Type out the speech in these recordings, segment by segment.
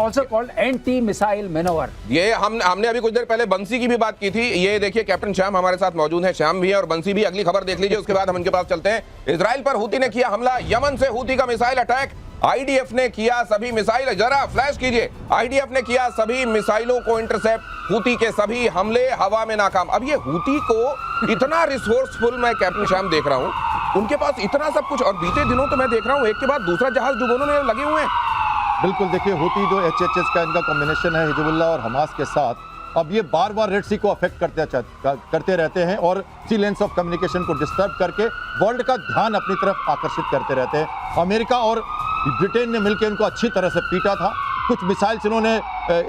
also called anti-missile maneuver. ये हमने अभी कुछ देर पहले बंसी की भी बात की थी। ये देखिए कैप्टन श्याम हमारे साथ मौजूद हैं, श्याम भी है और बंसी भी। अगली खबर देख लीजिए, उसके बाद हम इनके पास चलते हैं। इजराइल पर हूती ने किया हमला, यमन से हूती का मिसाइल अटैक। आईडीएफ ने किया सभी मिसाइल, जरा फ्लैश कीजिए, आईडीएफ ने किया सभी मिसाइलों को इंटरसेप्ट, हूती के सभी हमले हवा में नाकाम। अब ये हूती को इतना रिसोर्सफुल मैं कैप्टन श्याम देख रहा हूं, उनके पास इतना सब कुछ, और बीते दिनों तो मैं देख रहा हूं एक के बाद दूसरा जहाज डुबोने में लगे हुए हैं। बिल्कुल, देखिए हूती जो एचएचएस का इनका कॉम्बिनेशन है हिजबुल्लाह और हमास के साथ, अब ये बार बार रेड सी को अफेक्ट करते रहते हैं और सी लेंस ऑफ कम्युनिकेशन को डिस्टर्ब करके वर्ल्ड का ध्यान अपनी तरफ आकर्षित करते रहते हैं। अमेरिका और ब्रिटेन ने मिलकर इनको अच्छी तरह से पीटा था। कुछ मिसाइल्स इन्होंने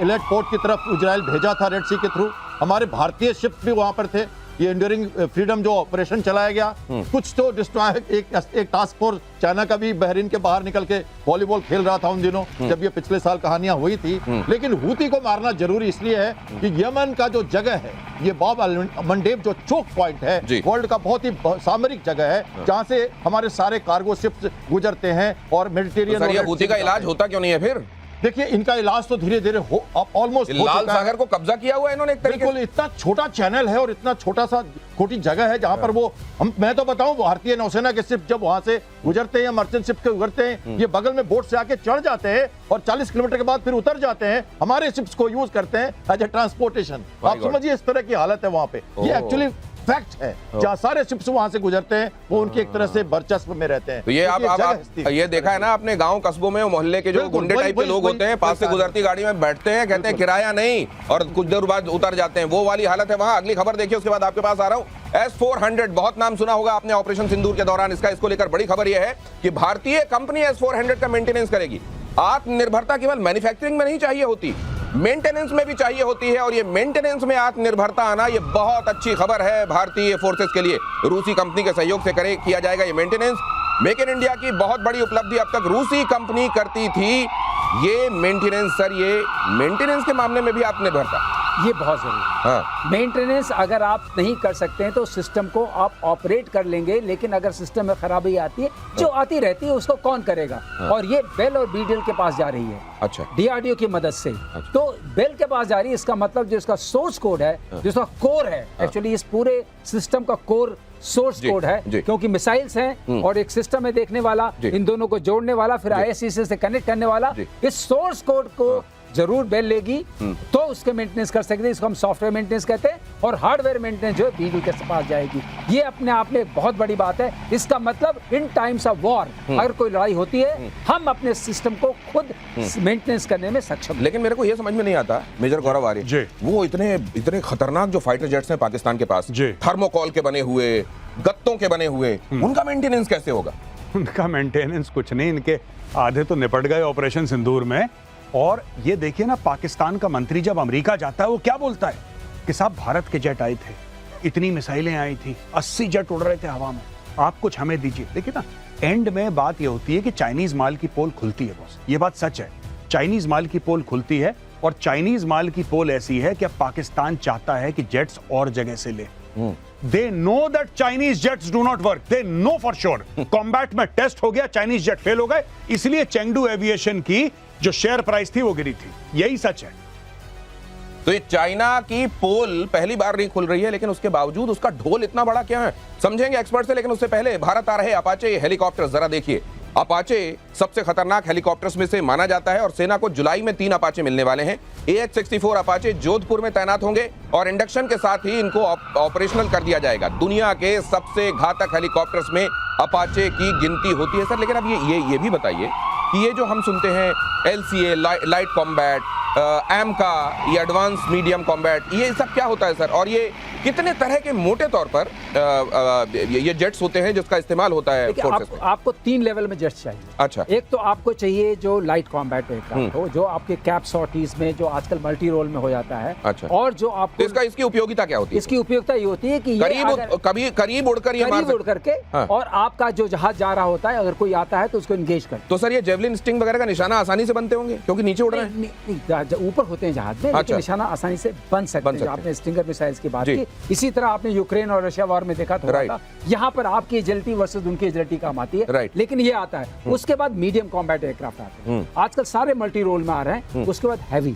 इलेट पोर्ट की तरफ इजराइल भेजा था रेड सी के थ्रू। हमारे भारतीय शिप्स भी वहां पर थे। ये एंड्यूरिंग फ्रीडम जो ऑपरेशन चलाया गया, कुछ तो डिस्ट्रॉय, एक टास्क फोर्स चाइना का भी बहरीन के बाहर निकल के वॉलीबॉल खेल रहा था उन दिनों जब ये पिछले साल कहानियां हुई थी। लेकिन हूती को मारना जरूरी इसलिए है कि यमन का जो जगह है, ये बाब अल मंडेब जो चोक पॉइंट है, वर्ल्ड का बहुत ही सामरिक जगह है जहां से हमारे सारे कार्गो शिप्स गुजरते हैं और मेडिटेरियन। हूती का इलाज होता क्यों नहीं है फिर? देखिए इनका इलाज तो धीरे धीरे ऑलमोस्ट लाल सागर को कब्जा किया हुआ है इन्होंने एक तरीके से। इतना छोटा चैनल है और इतना छोटी जगह है जहां पर वो मैं तो बताऊं, भारतीय नौसेना के शिप जब वहां से गुजरते हैं, मर्चेंट शिप के गुजरते हैं, ये बगल में बोट से आके चढ़ जाते हैं और 40 किलोमीटर के बाद फिर उतर जाते हैं, हमारे शिप्स को यूज करते हैं एज ए ट्रांसपोर्टेशन। आप समझिए इस तरह की हालत है वहां पे। ये एक्चुअली फैक्ट है, जहां सारे शिप्स वहां से गुजरते हैं वो उनकी एक तरह से वर्चस्व में रहते हैं। तो ये आप ये देखा है ना अपने गांव कस्बों में, मोहल्ले के जो गुंडे टाइप के लोग होते हैं, पास से गुजरती गाड़ी में बैठते हैं, कहते हैं किराया नहीं, और कुछ देर बाद उतर जाते हैं, वो वाली हालत है वहां। अगली खबर देखिए, उसके बाद आपके पास आ रहा हूं। S-400 बहुत नाम सुना होगा आपने ऑपरेशन सिंदूर के दौरान इसको लेकर बड़ी खबर यह है कि भारतीय कंपनी S-400 का मेंटेनेंस करेगी। आत्मनिर्भरता केवल मैन्युफैक्चरिंग में नहीं चाहिए होती, मेंटेनेंस में भी चाहिए होती है, और ये मेंटेनेंस में आत्मनिर्भरता आना ये बहुत अच्छी खबर है भारतीय फोर्सेस के लिए। रूसी कंपनी के सहयोग से किया जाएगा ये मेंटेनेंस। मेक इन इंडिया की बहुत बड़ी उपलब्धि अब तक रूसी कंपनी करती थी ये मेंटेनेंस। सर, ये मेंटेनेंस के मामले में भी आत्मनिर्भरता ये बहुत जरूरी है। हाँ। मेंटेनेंस अगर आप नहीं कर सकते हैं तो सिस्टम को आप ऑपरेट कर लेंगे, लेकिन अगर सिस्टम में खराबी आती है, जो आती रहती है, उसको कौन करेगा? और ये बेल और बीडीएल के पास जा रही है। अच्छा। डीआरडीओ की मदद से। तो बेल के पास जा रही है, इसका मतलब जो इसका सोर्स कोड है, जो इसका कोर है, एक्चुअली इस पूरे सिस्टम का कोर सोर्स कोड है, क्योंकि मिसाइल्स हैं और एक सिस्टम है देखने वाला, इन दोनों को जोड़ने वाला, फिर आईएससी से कनेक्ट करने वाला। इस सोर्स कोड को जरूर बेल लेगी तो उसके मेंटेनेंस कर सकते हैं। इसको हम सॉफ्टवेयर मेंटेनेंस कहते हैं, और हार्डवेयर मेंटेनेंस जो है बीडीएल के पास जाएगी। ये अपने आप में एक बहुत बड़ी बात है। इसका मतलब इन टाइम्स ऑफ वॉर अगर कोई लड़ाई होती है, हम अपने सिस्टम को खुद मेंटेनेंस करने में सक्षम हैं। लेकिन मेरे को ये समझ में नहीं आता मेजर गौरव आर्य, वो इतने खतरनाक जो फाइटर जेट्स हैं पाकिस्तान के पास, थर्मोकॉल के बने हुए, गत्तों के बने हुए, उनका मेंटेनेंस कैसे होगा? उनका मेंटेनेंस कुछ नहीं, इनके आधे तो निपट गए ऑपरेशन सिंदूर में। और ये देखिए ना, पाकिस्तान का मंत्री जब अमेरिका जाता है वो क्या बोलता है कि साहब भारत के जेट आए थे, इतनी मिसाइलें आई थी, 80 जेट उड़ रहे थे हवा में, आप कुछ हमें दीजिए। देखिए ना, एंड में बात ये होती है कि चाइनीज माल की पोल खुलती है बॉस, ये बात सच है। चाइनीज माल की पोल खुलती है, और चाइनीज माल की पोल ऐसी है कि अब पाकिस्तान चाहता है कि जेट्स और जगह से ले। They know that Chinese jets do not work. They know for sure. Combat में टेस्ट हो गया, चाइनीज जेट फेल हो गए, इसलिए चेंगडू एविएशन की जो शेयर प्राइस थी वो गिरी थी। यही सच है। तो ये चाइना की पोल पहली बार नहीं खुल रही है, लेकिन उसके बावजूद उसका ढोल इतना बड़ा क्या है, समझेंगे एक्सपर्ट से। लेकिन उससे पहले भारत आ रहे अपाचे हेलीकॉप्टर जरा देखिए। अपाचे सबसे खतरनाक हेलीकॉप्टर्स में से माना जाता है, और सेना को जुलाई में 3 अपाचे मिलने वाले हैं। AH-64 अपाचे जोधपुर में तैनात होंगे, और इंडक्शन के साथ ही इनको ऑपरेशनल कर दिया जाएगा। दुनिया के सबसे घातक हेलीकॉप्टर्स में अपाचे की गिनती होती है सर। लेकिन अब ये भी बताइए कि ये जो हम सुनते हैं LCA, लाइट कॉम्बैट, AMCA, ये एडवांस मीडियम कॉम्बैट, ये सब क्या होता है सर? और ये कितने तरह के मोटे तौर पर ये जेट्स होते हैं जिसका इस्तेमाल होता है फोर्सेस में? आपको 3 लेवल में जेट्स चाहिए। अच्छा। एक तो आपको चाहिए जो लाइट कॉम्बैट एयरक्राफ्ट हो, जो आपके कैप सॉर्टीज में जो आजकल मल्टी रोल में हो जाता है। अच्छा। और जो आपको इसकी उपयोगिता क्या होती है? इसकी उपयोगिता ये होती है कि करीब उड़ करके और आपका जो जहाज जा रहा होता है, अगर कोई आता है तो उसको एंगेज कर। तो सर ये जेवलिन स्टिंग वगैरह का निशाना आसानी से बनते होंगे क्योंकि नीचे उड़ रहे हैं? ऊपर होते हैं जहाज में, लेकिन निशाना आसानी से बन सकते हैं। आपने स्टिंगर मिसाइल्स की बात की, इसी तरह आपने यूक्रेन और रशिया वॉर में देखा था, यहाँ पर आपकी एजिलिटी वर्सेस उनकी एजिलिटी काम आती है, लेकिन ये आता है। उसके बाद मीडियम कॉम्बैट एयरक्राफ्ट आते हैं, आजकल सारे मल्टी रोल में आ रहे हैं। उसके बाद हैवी,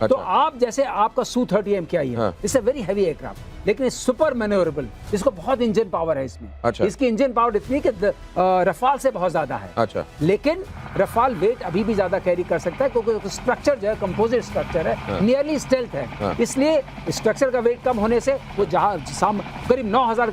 तो आप जैसे आपका Su-30 MKI है, it's a very heavy aircraft, लेकिन सुपर मैन्योरेबल, इसको बहुत इंजन पावर है इसमें। इसकी इंजन पावर इतनी कि रफाल से बहुत ज्यादा है। लेकिन रफाल वेट अभी भी ज्यादा कैरी कर सकता है, क्योंकि स्ट्रक्चर जो है कंपोजिट स्ट्रक्चर है, नियरली स्टेल्थ है, इसलिए स्ट्रक्चर का वेट कम होने से वो करीब 9000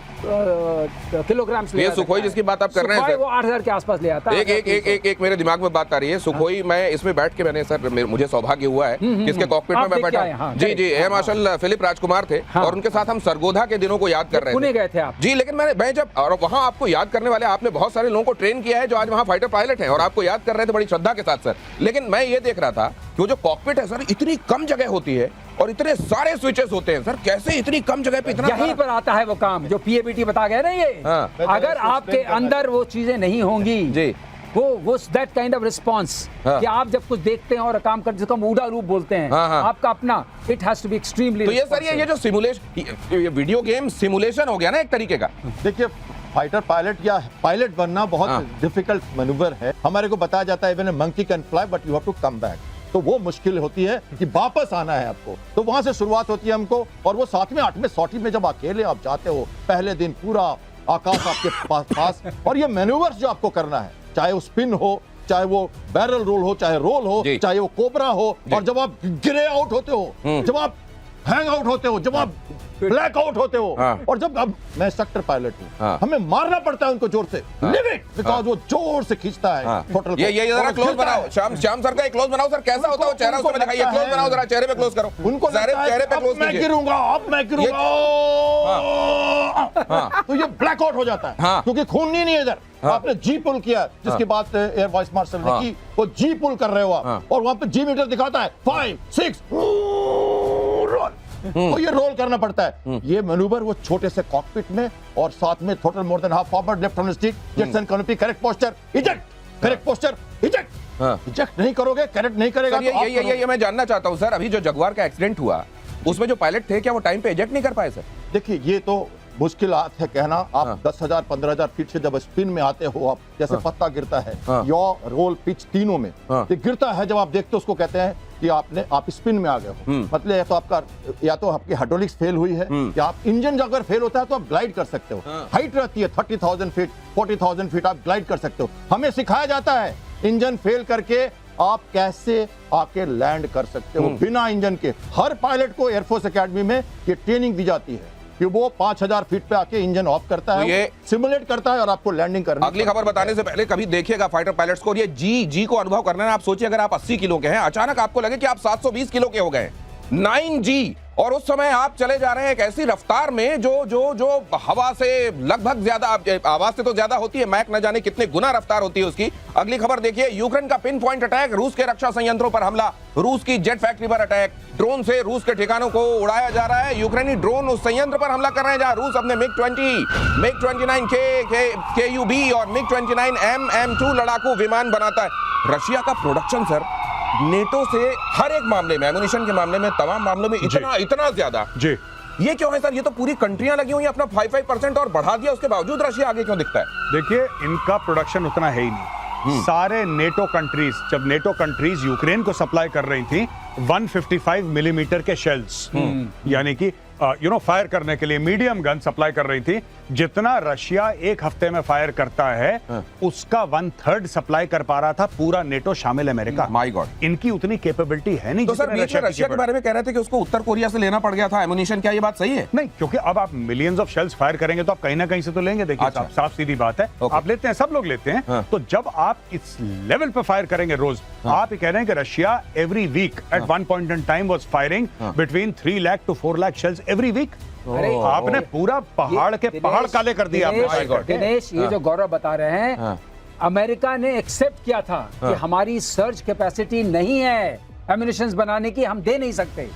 किलोग्राम। ये सुखोई जिसकी बात आप कर रहे हैं, वो 8000 के आसपास ले आता है। एक मेरे दिमाग में बात आ रही है, सुखोई मैं इसमें बैठ के मैंने सर, मुझे सौभाग्य हुआ है कि इसके कॉकपिट में मैं बैठा। जी एयर मार्शल फिलिप राजकुमार थे और उनके साथ हम सरगोधा के दिनों को याद कर रहे थे। पुणे गए थे आप? जी, लेकिन मैं जब, और वहां आपको याद करने वाले आपने बहुत सारे लोगों को ट्रेन किया है जो आज वहां फाइटर पायलट हैं, और आपको याद कर रहे थे बड़ी श्रद्धा के साथ सर। लेकिन मैं ये देख रहा था कि वो जो कॉकपिट है सर, इतनी कम जगह होती है और इतने सारे स्विचेस होते हैं सर, कैसे इतनी कम जगह पे इतना? यहीं पर आता है वो काम जो PABT बता गए ना ये। अगर आपके अंदर वो चीजें नहीं होंगी जी, वो दैट काइंड ऑफ रिस्पांस कि आप जब कुछ देखते हैं और काम करते हैं, जिसको मूडा रूप बोलते हैं, आपका अपना, it has to be extremely. तो ये सर ये जो सिमुलेशन, वीडियो गेम सिमुलेशन हो गया ना एक तरीके का। देखिए, फाइटर पायलट या पायलट बनना बहुत डिफिकल्ट मैन्यूवर है। हमारे को बताया जाता है even a monkey can fly but you have to come back, तो वो मुश्किल होती है कि वापस आना है आपको। तो वहां से शुरुआत होती है हमको, और वो 7वें 8वें सॉटी में जब अकेले आप जाते हो, पहले दिन पूरा आकाश आपके पास, और ये मैन्यूवर्स जो आपको करना है, चाहे वो स्पिन हो, चाहे वो बैरल रोल हो, चाहे रोल हो, चाहे वो कोबरा हो, और जब आप ग्रे आउट होते हो, जब आप हैंग आउट होते हो, जब आप ब्लैक आउट होते हो, और जब अब मैं सेक्टर पायलट हूँ, हमें मारना पड़ता है उनको जोर से, लिमिट, बिकॉज़ वो जोर से खींचता है टोटल। ये जरा क्लोज बनाओ, श्याम सर का क्लोज बनाओ सर, कैसा होता है चेहरा उसमें दिखाइए, क्लोज बनाओ जरा, चेहरे पे क्लोज करो उनको, चेहरे पे क्लोज कीजिए। मैं गिरूंगा, अब मैं गिरूंगा, तो ये ब्लैक आउट हो जाता है, क्योंकि खून नहीं है इधर। आपने जी पुल किया, जिसकी बात एयर वाइस मार्शल ने की, वो जी पुल कर रहे हो आप, और वहां पे जी मीटर दिखाता है 5 6 रोल, तो ये रोल करना पड़ता है। ये मैन्यूवर वो छोटे से कॉकपिट में, और साथ में total more than half forward, left hand stick, jets and canopy, correct posture, eject, correct posture, eject. Eject नहीं करोगे, करेक्ट नहीं करेगा। ये मैं जानना चाहता हूं सर, अभी जो जगुआर का एक्सीडेंट हुआ, उसमें जो पायलट थे, क्या वो टाइम पे इजेक्ट नहीं कर पाए सर? देखिए, ये तो मुश्किलात है कहना। आप 10,000 15,000 फीट से जब स्पिन में आते हो, आप जैसे पत्ता गिरता है, यॉ रोल पिच तीनों में ये गिरता है, जब आप देखते हो उसको कहते हैं कि आप स्पिन में आ गए हो। मतलब या तो आपकी हाइड्रोलिक्स फेल हुई है, या आप इंजन अगर फेल होता है तो आप ग्लाइड कर सकते हो। हाइट रहती है 30,000 फीट 40,000 फीट, आप ग्लाइड कर सकते हो। हमें सिखाया जाता है इंजन फेल करके आप कैसे आके लैंड कर सकते हो बिना इंजन के। हर पायलट को एयरफोर्स एकेडमी में ये ट्रेनिंग दी जाती है कि वो 5000 फीट पे आके इंजन ऑफ करता है, ये सिमुलेट करता है, और आपको लैंडिंग करनी। अगली खबर बताने से पहले कभी देखिएगा फाइटर पायलट्स को, ये जी को अनुभव करना है। आप सोचिए, अगर आप 80 किलो के हैं, अचानक आपको लगे कि आप 720 किलो के हो गए, 9G, और उस समय आप चले जा रहे हैं एक ऐसी रफ्तार में जो हवा से लगभग ज्यादा, आवाज से तो ज्यादा होती है, मैक न जाने कितने गुना रफ्तार होती है उसकी। अगली खबर देखिए, यूक्रेन का पिन पॉइंट अटैक, रूस के रक्षा संयंत्रों पर हमला, रूस की जेट फैक्ट्री पर अटैक, ड्रोन से रूस के ठिकानों को उड़ाया जा रहा है। यूक्रेनी ड्रोन उस संयंत्र पर हमला कर रहे हैं जहां रूस अपने MiG-29 KUB और MiG-29 MM2 लड़ाकू विमान बनाता है। रशिया का प्रोडक्शन सर नेटो से हर एक मामले में, एमुनिशन के मामले में, तमाम मामलों में इतना ज्यादा जी, ये क्यों है सर? ये तो पूरी कंट्रियां लगी हुई हैं, अपना 5% और बढ़ा दिया, उसके बावजूद रशिया आगे क्यों दिखता है? देखिए, इनका प्रोडक्शन उतना है ही नहीं। सारे नेटो कंट्रीज, जब नेटो कंट्रीज यूक्रेन को सप्लाई कर रही थी 155 मिलीमीटर के शेल्स, यानी कि फायर करने के लिए मीडियम गन सप्लाई कर रही थी, जितना रशिया एक हफ्ते में फायर करता है उसका 1/3 सप्लाई कर पा रहा था पूरा नेटो शामिल अमेरिका। माय गॉड, इनकी उतनी कैपेबिलिटी है नहीं। तो सर बीच में रशिया के बारे में कह रहे थे कि उसको उत्तर कोरिया से लेना पड़ गया था एमुनिशन, क्या ये बात सही है? नहीं, क्योंकि अब आप मिलियंस ऑफ शेल्स फायर करेंगे तो आप कहीं ना कहीं से तो लेंगे। देखिए साफ सीधी बात है, आप लेते हैं, सब लोग लेते हैं। तो जब आप इस लेवल पे फायर करेंगे रोज, आप ये कह रहे हैं कि Russia every week at one point in time was firing between 3 lakh to 4 lakh shells every week. आपने पूरा पहाड़ के पहाड़ काले कर दिया। दिनेश, ये जो गौरव बता रहे हैं, अमेरिका ने एक्सेप्ट किया था कि हमारी सर्च कैपेसिटी नहीं है एम्यूनिशंस बनाने की, हम दे नहीं सकते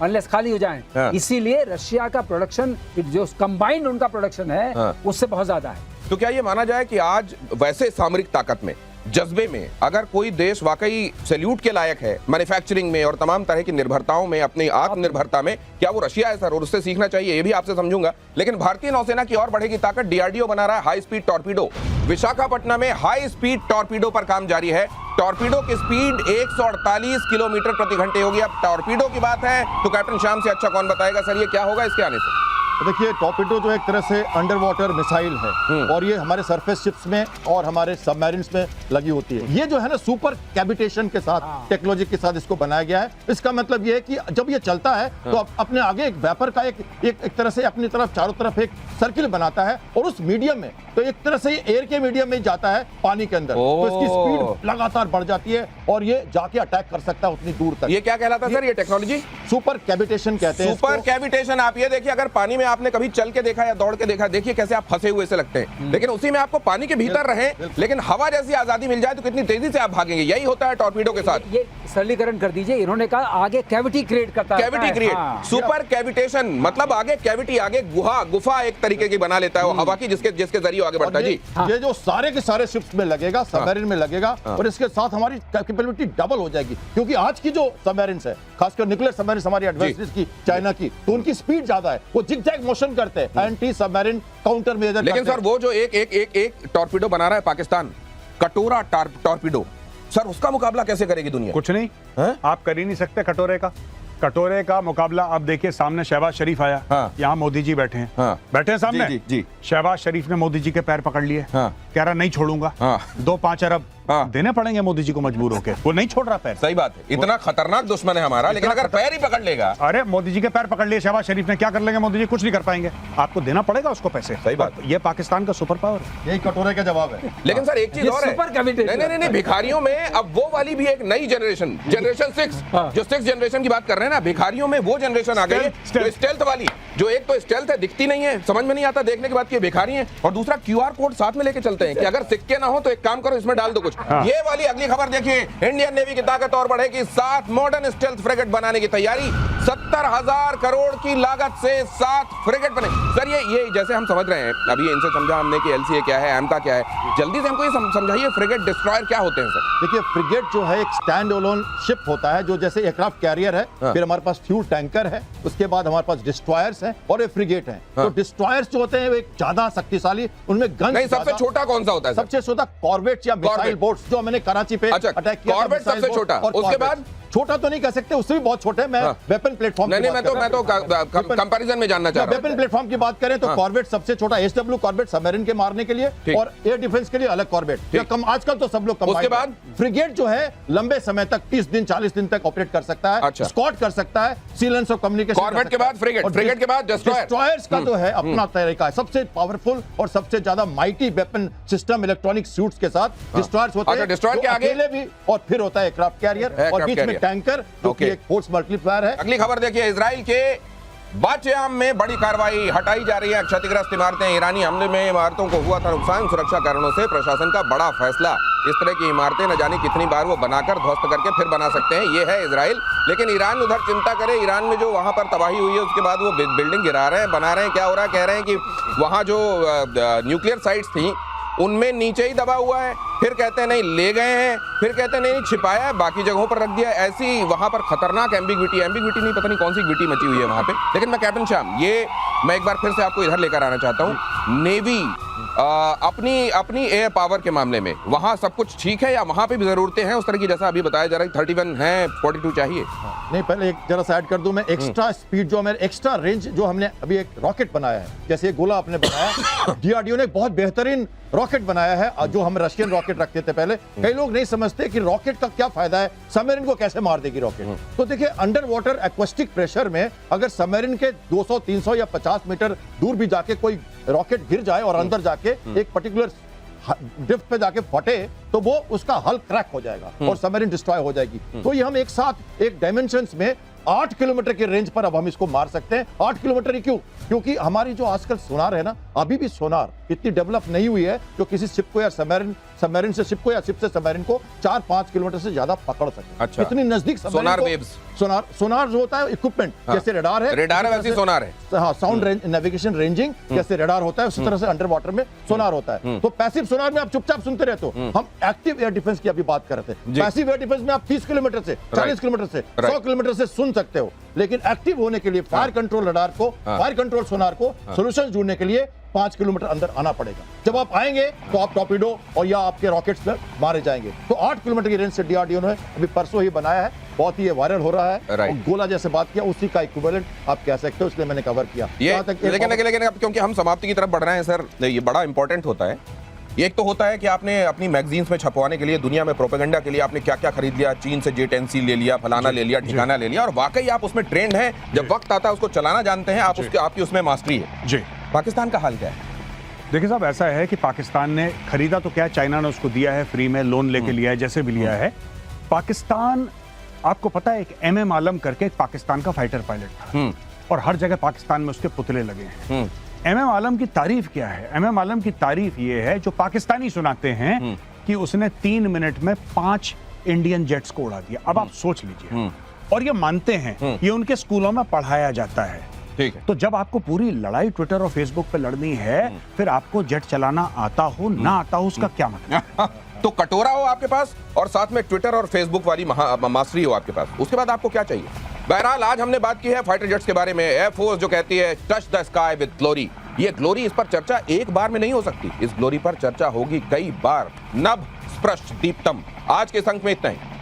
अनलेस खाली हो जाएं। इसीलिए रशिया का प्रोडक्शन, जो कंबाइंड उनका प्रोडक्शन है, उससे बहुत ज्यादा है। तो क्या ये माना जाए कि आज वैसे सामरिक ताकत में जज्बे में अगर कोई देश वाकई सैल्यूट के लायक है मैन्युफैक्चरिंग में और तमाम तरह की निर्भरताओं में, अपनी आत्मनिर्भरता में, क्या वो रशिया है सर? और उससे सीखना चाहिए, ये भी आपसे समझूंगा। लेकिन भारतीय नौसेना की और बढ़ेगी ताकत। डीआरडीओ बना रहा है हाई स्पीड टॉर्पीडो। विशाखापट्टनम में हाई स्पीड टॉर्पीडो पर काम जारी है। टॉर्पीडो की स्पीड 148 किलोमीटर प्रति घंटे होगी। अब टॉर्पीडो की बात है तो कैप्टन श्याम से अच्छा कौन बताएगा सर, ये क्या होगा इसके आने से? तो देखिए, टॉर्पीडो जो एक तरह से अंडर वाटर मिसाइल है और ये हमारे सरफेस शिप्स में और हमारे सबमरीन्स में लगी होती है। ये जो है ना सुपर कैविटेशन के साथ, टेक्नोलॉजी के साथ इसको बनाया गया है। इसका मतलब ये है कि जब ये चलता है तो अपने आगे एक वेपर का एक तरह से अपनी तरफ चारों तरफ एक सर्किल बनाता है और उस मीडियम में तो एक तरह से एयर के मीडियम में जाता है पानी के अंदर, तो इसकी स्पीड लगातार बढ़ जाती है और ये जाके अटैक कर सकता है उतनी दूर तक। ये क्या कहलाता है सर, ये टेक्नोलॉजी? सुपर कैविटेशन कहते हैं। Super cavitation. आप ये देखिए, अगर पानी में आपने कभी चल के देखा या दौड़ के देखा, देखिए कैसे आप फंसे हुए से लगते हैं, लेकिन उसी में आपको पानी के भीतर रहे लेकिन हवा जैसी आजादी मिल जाए तो कितनी तेजी से आप भागेंगे। यही होता है टॉर्पीडो के साथ। ये सरलीकरण कर दीजिए, इन्होंने कहा आगे कैविटी क्रिएट करता है। कैविटी क्रिएट, सुपर कैविटेशन मतलब आगे कैविटी, आगे गुफा एक तरीके की बना लेता है वो हवा की, जिसके जरिए आगे बढ़ता है। जी, ये जो सारे के सारे शिप्स में लगेगा, सबमरीन में लगेगा और इसके साथ हमारी कैपेबिलिटी डबल हो जाएगी, क्योंकि आज की जो सबमरीन्स है, खासकर न्यूक्लियर सबमरीन हमारी एडवांसेस की, चाइना की, तो उनकी स्पीड ज्यादा है, वो जिगजैग मोशन करते हैं, एंटी सबमरीन काउंटर मेजर। लेकिन सर वो जो एक टॉर्पीडो बना रहा है पाकिस्तान, कटोरा टॉर्पीडो, सर उसका मुकाबला कैसे करेगी दुनिया? कुछ नहीं है? आप कर ही नहीं सकते कटोरे का मुकाबला। अब देखिए, सामने शहबाज शरीफ आया, हाँ। यहाँ मोदी जी बैठे हैं, हाँ। बैठे हैं सामने। जी, जी, जी। शहबाज शरीफ ने मोदी जी के पैर पकड़ लिए, हाँ। कह रहा नहीं छोड़ूंगा, हाँ। 2-5 अरब हाँ। देने पड़ेंगे मोदी जी को मजबूर होकर। वो नहीं छोड़ रहा पैर। सही बात है, इतना खतरनाक दुश्मन है हमारा, लेकिन अगर पैर ही पकड़ लेगा। अरे मोदी जी के पैर पकड़ लिए शहबाज शरीफ ने, क्या कर लेंगे मोदी जी? कुछ नहीं कर पाएंगे। आपको देना पड़ेगा उसको पैसे। सही बात है। ये पाकिस्तान का सुपर पावर है। यही कटोरे का जवाब है। लेकिन सर एक चीज और है, सुपर कैविटेशन। नहीं, भिखारियों में अब वो वाली भी एक नई जनरेशन 6, जो 6 जनरेशन की बात कर रहे हैं ना, भिखारियों में वो जनरेशन आ गई है जो स्टेल्थ वाली, जो एक तो स्टेल्थ है, दिखती नहीं है, समझ में नहीं आता देखने के बाद कि भिखारी हैं, और दूसरा क्यूआर कोड साथ में लेके चलते हैं कि अगर सिक्के ना हो तो एक काम करो, इसमें डाल दो कुछ। ये वाली अगली खबर देखिए, इंडियन नेवी की ताकत और बढ़ेगी, 7 मॉडर्न स्टेल्थ फ्रिगेट बनाने की तैयारी। 70,000 करोड़ की लागत से 7 फ्रिगेट बने। सर ये जैसे हम समझ रहे हैं, अभी इनसे समझा हमने कि एलसीए क्या है, एमटा क्या है, जल्दी से हमको ये समझाइए फ्रिगेट डिस्ट्रॉयर क्या होते हैं सर? देखिए, फ्रिगेट जो है एक स्टैंड अलोन शिप होता है, जो जैसे एयरक्राफ्ट कैरियर है, फिर हमारे पास फ्यूल टैंकर है, उसके बाद हमारे पास डिस्ट्रॉयर्स हैं और ये फ्रिगेट हैं। तो डिस्ट्रॉयर्स जो होते हैं वो एक ज्यादा शक्तिशाली, उनमें गन नहीं, सबसे छोटा कौन सा होता है? सबसे छोटा कॉर्वेट या मिसाइल बोट्स, जो मैंने कराची पे अटैक किया। कॉर्वेट सबसे छोटा, उसके बाद छोटा तो नहीं कह सकते, उससे भी बहुत छोटे। मैं वेपन प्लेटफॉर्म नहीं, मैं तो कंपैरिजन में जानना चाह रहा हूं। वेपन प्लेटफॉर्म की बात करें तो कॉर्वेट सबसे छोटा, एसडब्ल्यू कॉर्वेट सबमरीन के मारने के लिए, और एयर डिफेंस के लिए अलग कॉर्वेट, या कम आजकल तो सब लोग। उसके बाद फ्रिगेट जो है लंबे समय तक 30 दिन 40 दिन तक ऑपरेट कर सकता है, स्कॉट कर सकता है, सीलेंस ऑफ कम्युनिकेशन। कॉर्वेट के बाद फ्रिगेट, फ्रिगेट के बाद डिस्ट्रॉयर्स का तो है अपना तरीका है, सबसे पावरफुल और सबसे ज्यादा mighty weapon system electronic suits के साथ डिस्ट्रॉयर्स होते हैं। डिस्ट्रॉयर के आगे भी, और फिर होता है एयरक्राफ्ट कैरियर, और बीच में टैंकर जो कि एक फोर्स मल्टीप्लायर है। अगली खबर देखिए, इजराइल के बाचेयाम में बड़ी कार्रवाई, हटाई जा रही है क्षतिग्रस्त इमारतें। ईरानी हमले में इमारतों को हुआ था नुकसान, सुरक्षा कारणों से प्रशासन का बड़ा फैसला। इस तरह की इमारतें न जाने कितनी बार वो बनाकर ध्वस्त करके फिर बना सकते हैं, ये है इजराइल। लेकिन ईरान उधर चिंता करे, ईरान में जो वहां पर तबाही हुई है उसके बाद वो बिल्डिंग गिरा रहे हैं, बना रहे हैं। क्या हो रहा है, कह रहे हैं कि वहां जो न्यूक्लियर साइट्स थी उनमें नीचे ही दबा हुआ है, फिर कहते हैं नहीं ले गए हैं, फिर कहते हैं नहीं छिपाया है, बाकी जगहों पर रख दिया। ऐसी वहां पर खतरनाक एम्बिग्विटी नहीं, पता नहीं कौन सी ग्विटी मची हुई है वहां पे। लेकिन मैं कैप्टन श्याम, ये मैं एक बार फिर से आपको इधर लेकर आना चाहता हूं। नेवी अपनी एयर पावर के मामले में वहां सब कुछ ठीक है या वहां पे भी जरूरतें हैं उस तरह की, जैसा अभी बताया जा रहा है 31 है, 42 चाहिए? नहीं, पहले एक जरा सा ऐड कर दूं मैं, एक्स्ट्रा स्पीड जो हमें एक्स्ट्रा रेंज जो हमने अभी एक रॉकेट बनाया है, जैसे ये गोला आपने बनाया, डीआरडीओ ने बहुत बेहतरीन रॉकेट बनाया है, जो हम रशियन रॉकेट रखते थे पहले। कई लोग नहीं समझते कि रॉकेट का क्या फायदा है, सबमरीन को कैसे मार देगी रॉकेट। तो देखिए, अंडर वाटर एक्वेस्टिक प्रेशर में अगर सबमरीन के 200, 300 या 50 मीटर दूर भी जाके कोई रॉकेट गिर जाए और अंदर जाके एक पर्टिकुलर ड्रिफ्ट पे जाके फटे, तो वो उसका हल क्रैक हो जाएगा और सबमरीन डिस्ट्रॉय हो जाएगी। तो ये हम एक साथ एक डायमेंशंस में 8 किलोमीटर के रेंज पर अब हम इसको मार सकते हैं। 8 किलोमीटर ही क्यों? क्योंकि हमारी जो आजकल सोनार है ना, अभी भी सोनार इतनी डेवलप नहीं हुई है जो किसी शिप को या सबमरीन से शिप को या शिप से सबमरीन को 4-5 किलोमीटर से ज्यादा पकड़ सके। अच्छा। इतनी नजदीक सोनार वेव्स। सोनार जो होता है इक्विपमेंट, जैसे रडार है, वैसे सोनार है। हाँ, साउंड नेविगेशन रेंजिंग जैसे रडार होता है, उसी तरह से अंडर वाटर में सोनार होता है। तो पैसिव सोनार में आप चुपचाप सुनते रहते हो। हम एक्टिव एयर डिफेंस की अभी बात कर रहे थे। पैसिव एयर डिफेंस में आप 30 किलोमीटर से, 40 किलोमीटर से, 100 किलोमीटर से सुन सकते हो, लेकिन एक्टिव होने के लिए फायर कंट्रोल रडार को, फायर कंट्रोल सोनार को सोल्यूशन जोड़ने के लिए 5 किलोमीटर अंदर आना पड़ेगा। जब आप आएंगे तो आप टॉर्पीडो और या आपके रॉकेट्स में मारे जाएंगे। तो 8 किलोमीटर की रेंज से डीआरडीओ ने अभी परसों ही बनाया है, बहुत ही वायरल हो रहा है। और गोला जैसे बात किया, उसी का इक्विवेलेंट आप कह सकते हो, इसलिए मैंने कवर किया। लेकिन अब क्योंकि हम समाप्ति की तरफ बढ़ रहे हैं सर, ये बड़ा इंपॉर्टेंट होता है। एक तो होता है कि आपने अपनी मैगजीन्स में छपवाने के लिए, दुनिया में प्रोपेगेंडा के लिए आपने क्या क्या खरीद लिया, चीन से J-10C ले लिया, फलाना ले लिया, ठिकाना ले लिया, और वाकई आप उसमें ट्रेंड हैं, जब वक्त आता है उसको चलाना जानते हैं, आपकी उसमें मास्टरी है। जी, पाकिस्तान का हाल क्या है? देखिए साहब, ऐसा है कि पाकिस्तान ने खरीदा तो क्या, चाइना ने उसको दिया है फ्री में, लोन लेके लिया है, जैसे भी लिया है। पाकिस्तान, आपको पता है, एक MM आलम करके एक पाकिस्तान का फाइटर पायलट था, और हर जगह पाकिस्तान में उसके पुतले लगे हैं। MM आलम की तारीफ क्या है? MM आलम की तारीफ ये है, जो पाकिस्तानी सुनाते हैं कि उसने 3 मिनट में 5 इंडियन जेट्स को उड़ा दिया। अब आप सोच लीजिए, और ये मानते हैं, ये उनके स्कूलों में पढ़ाया जाता है। ठीक है। तो जब आपको पूरी लड़ाई ट्विटर और फेसबुक पे लड़नी है, फिर आपको जेट चलाना आता हो ना आता हो, उसका क्या मतलब? तो कटोरा हो आपके पास और साथ में ट्विटर और फेसबुक वाली मास्टरी हो आपके पास, उसके बाद आपको क्या चाहिए? बहरहाल आज हमने बात की है फाइटर जेट्स के बारे में। एयरफोर्स जो कहती है touch the sky with glory, ये ग्लोरी, इस पर चर्चा एक बार में नहीं हो सकती, इस ग्लोरी पर चर्चा होगी कई बार। नभ स्पृष्ट दीप्तम। आज के इस अंक में इतना ही।